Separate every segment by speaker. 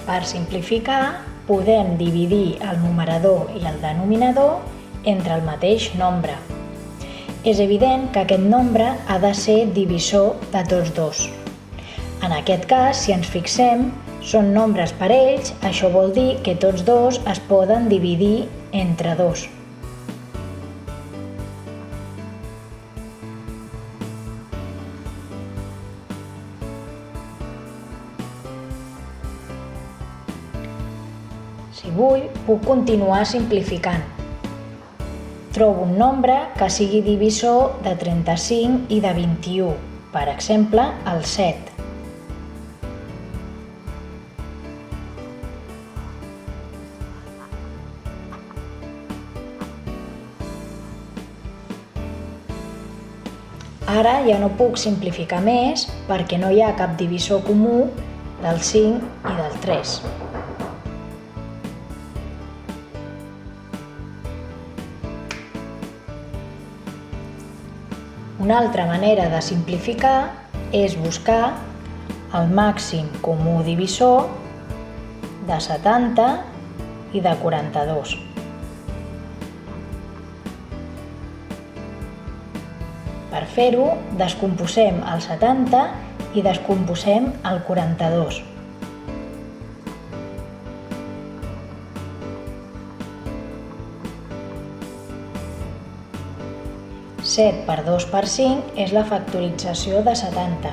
Speaker 1: Per simplificar, podem dividir el numerador i el denominador entre el mateix nombre. És evident que aquest nombre ha de ser divisor de tots dos. En aquest cas, si ens fixem, són nombres parells, això vol dir que tots dos es poden dividir entre 2. Si vull, puc continuar simplificant. Trobo un nombre que sigui divisor de 35 i de 21, per exemple, el 7. Ara ja no puc simplificar més perquè no hi ha cap divisor comú del 5 i del 3. Una altra manera de simplificar és buscar el màxim comú divisor de 70 i de 42. Per fer-ho, descomposem el 70 i descomposem el 42. Set per 2 per 5 és la factorització de 70.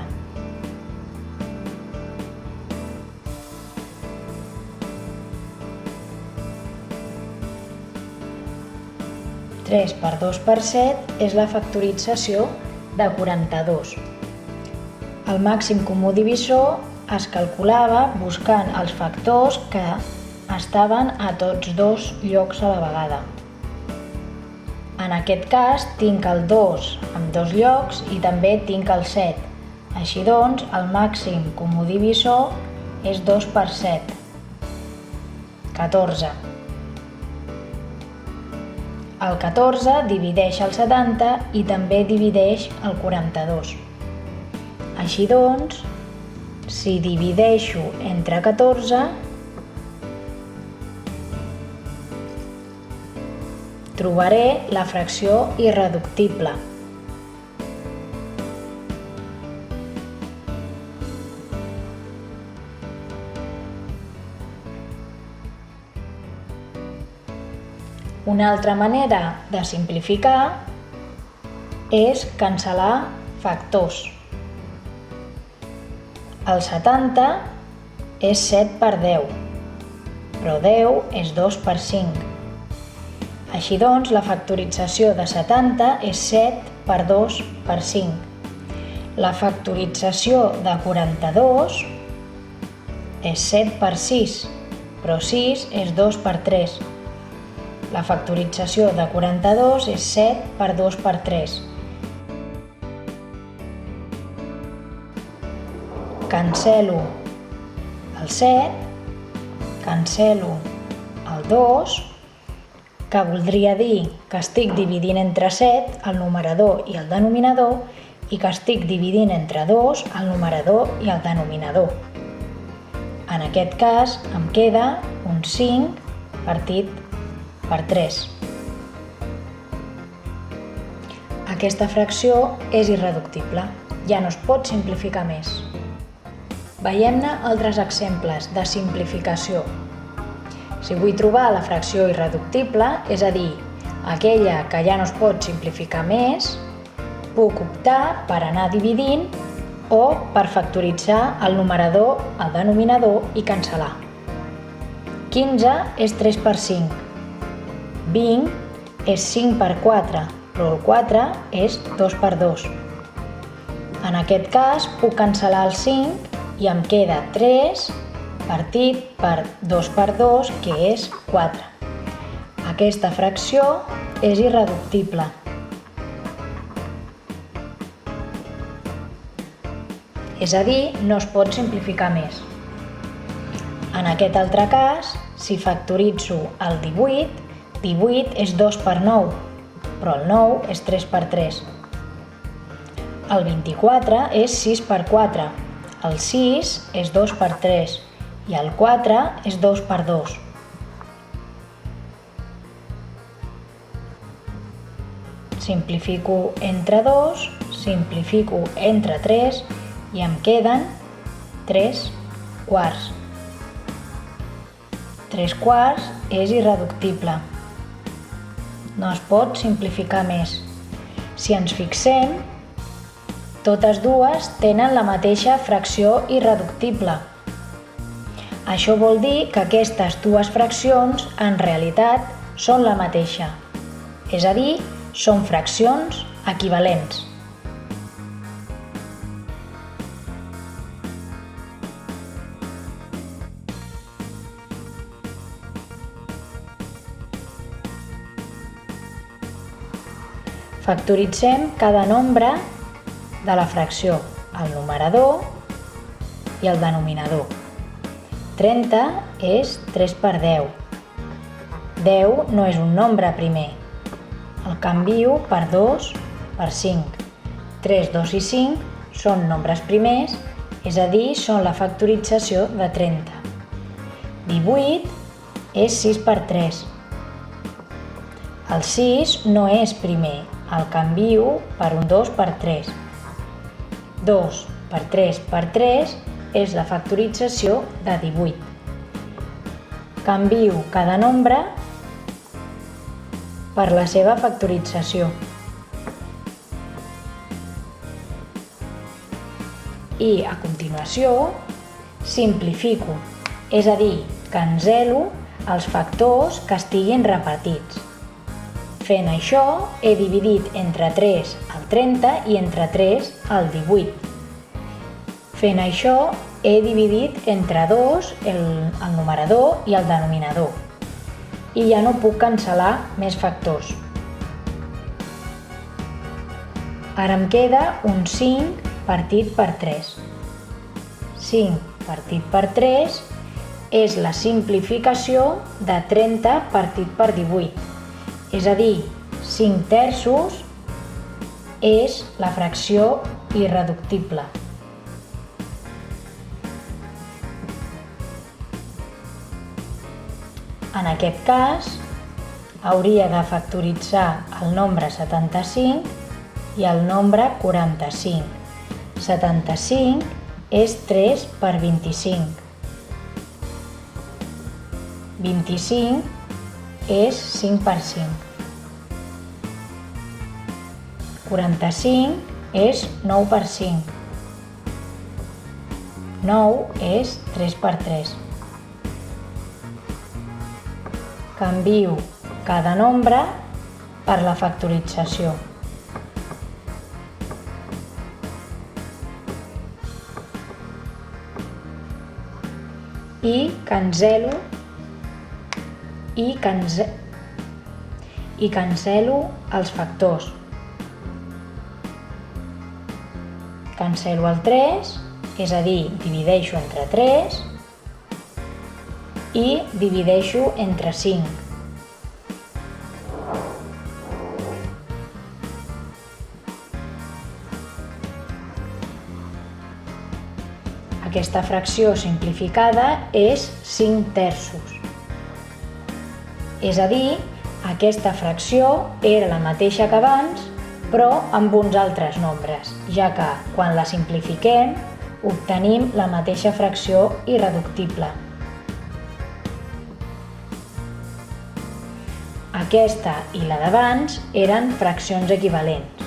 Speaker 1: Tres per 2 per 7 és la factorització de 42. El màxim comú divisor es calculava buscant els factors que estaven a tots dos llocs a la vegada. En aquest cas tinc el 2 en dos llocs i també tinc el 7. Així doncs, el màxim comú divisor és 2 per 7. 14. El 14 divideix el 70 i també divideix el 42. Així doncs, si divideixo entre 14, trobaré la fracció irreductible. Una altra manera de simplificar és cancel·lar factors. El 70 és 7 per 10, però 10 és 2 per 5. Així doncs, la factorització de 70 és 7 per 2 per 5. La factorització de 42 és 7 per 6, però 6 és 2 per 3. La factorització de 42 és 7 per 2 per 3. Cancel·lo el 7, cancel·lo el 2, que voldria dir que estic dividint entre 7 el numerador i el denominador i que estic dividint entre 2 el numerador i el denominador. En aquest cas em queda un 5 partit per 3. Aquesta fracció és irreductible, ja no es pot simplificar més. Veiem-ne altres exemples de simplificació. Si vull trobar la fracció irreductible, és a dir, aquella que ja no es pot simplificar més, puc optar per anar dividint o per factoritzar el numerador, el denominador i cancel·lar. 15 és 3 per 5. 20 és 5 per 4, però el 4 és 2 per 2. En aquest cas puc cancel·lar el 5 i em queda 3 partit per 2 per 2, que és 4. Aquesta fracció és irreductible. És a dir, no es pot simplificar més. En aquest altre cas, si factoritzo el 18, 18 és 2 per 9, però el 9 és 3 per 3. El 24 és 6 per 4, el 6 és 2 per 3 i el 4 és 2 per 2. Simplifico entre 2, simplifico entre 3 i em queden 3 quarts. 3 quarts és irreductible. No es pot simplificar més. Si ens fixem, totes dues tenen la mateixa fracció irreductible. Això vol dir que aquestes dues fraccions en realitat són la mateixa, és a dir, són fraccions equivalents. Factoritzem cada nombre de la fracció, el numerador i el denominador. 30 és 3 per 10. 10 no és un nombre primer. El canvio per 2 per 5. 3, 2 i 5 són nombres primers, és a dir, són la factorització de 30. 18 és 6 per 3. El 6 no és primer, el canvio per un 2 per 3. 2 per 3 per 3 és la factorització de 18. Canvio cada nombre per la seva factorització. I a continuació simplifico, és a dir, cancel·lo els factors que estiguin repartits. Fent això, he dividit entre 3 el 30 i entre 3 el 18. Fent això, he dividit entre 2 el numerador i el denominador. I ja no puc cancel·lar més factors. Ara em queda un 5 partit per 3. 5 partit per 3 és la simplificació de 30 partit per 18. És a dir, 5 terços és la fracció irreductible. En aquest cas, hauria de factoritzar el nombre 75 i el nombre 45. 75 és 3 per 25. 25 és 5 per 5. 45 és 9 per 5. 9 és 3 per 3. Canvio cada nombre per la factorització. I cancel·lo els factors. Cancel·lo el 3, és a dir, divideixo entre 3 i divideixo entre 5. Aquesta fracció simplificada és 5 terços. És a dir, aquesta fracció era la mateixa que abans, però amb uns altres nombres, ja que quan la simplifiquem obtenim la mateixa fracció irreductible. Aquesta i la d'abans eren fraccions equivalents.